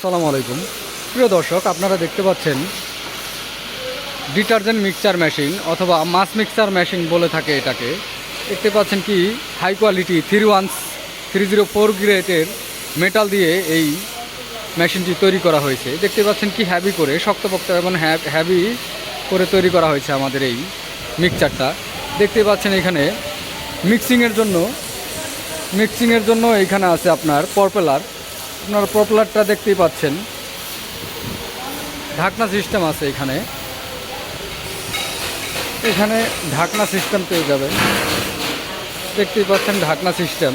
আসসালামু আলাইকুম প্রিয় দর্শক, আপনারা দেখতে পাচ্ছেন ডিটারজেন্ট মিক্সচার মেশিন অথবা মাছ মিক্সচার মেশিন বলে থাকে এটাকে। দেখতে পাচ্ছেন কি হাই কোয়ালিটি 304 গ্রেডের মেটাল দিয়ে এই মেশিনটি তৈরি করা হয়েছে। দেখতে পাচ্ছেন কি হ্যাভি করে, শক্তপোক্ত এবং হ্যাভি করে তৈরি করা হয়েছে আমাদের এই মিক্সচারটা। দেখতে পাচ্ছেন এখানে মিক্সিংয়ের জন্য এইখানে আছে আপনার প্রপেলারটা দেখতেই পাচ্ছেন। ঢাকনা সিস্টেম আছে এখানে ঢাকনা সিস্টেম পেয়ে যাবেন। দেখতেই পাচ্ছেন ঢাকনা সিস্টেম।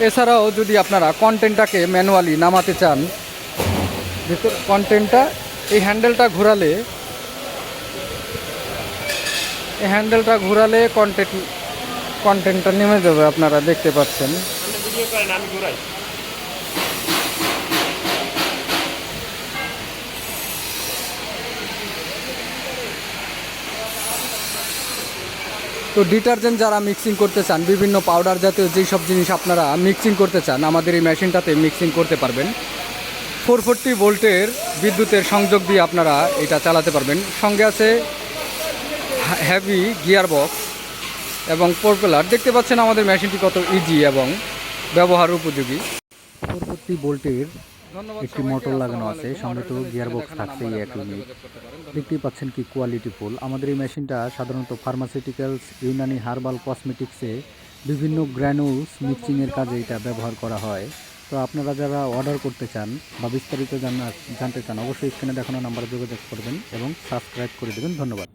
এছাড়াও যদি আপনারা কন্টেন্টটাকে ম্যানুয়ালি নামাতে চান, ভিতর কন্টেন্টটা এই হ্যান্ডেলটা ঘোরালে কন্টেন্টটা নেমে যাবে। আপনারা দেখতে পাচ্ছেন তো ডিটারজেন্ট যারা মিক্সিং করতে চান, বিভিন্ন পাউডার জাতীয় যেই সব জিনিস আপনারা মিক্সিং করতে চান, আমাদের এই মেশিনটাতে মিক্সিং করতে পারবেন। 440 ভোল্টের বিদ্যুতের সংযোগ দিয়ে আপনারা এটা চালাতে পারবেন। সঙ্গে আছে হেভি গিয়ার বক্স এবং প্রপেলার। দেখতে পাচ্ছেন আমাদের মেশিনটি কত ইজি এবং ব্যবহার উপযোগী। 440 ভোল্টের একটি মোটর লাগানো আছে, সঙ্গে তো গিয়ার বক্স থাকছে এক ইউনিট। দেখতেই পাচ্ছেন কি কোয়ালিটিফুল। আমাদের এই মেশিনটা সাধারণত ফার্মাসিউটিক্যালস, ইউনানি হার্বাল কসমেটিক্সে বিভিন্ন গ্র্যানুলস মিক্সিংয়ের কাজে এটা ব্যবহার করা হয়। তো আপনারা যারা অর্ডার করতে চান বা বিস্তারিত জানতে চান, অবশ্যই স্ক্রিনে দেখানো নাম্বারে যোগাযোগ করবেন এবং সাবস্ক্রাইব করে দেবেন। ধন্যবাদ।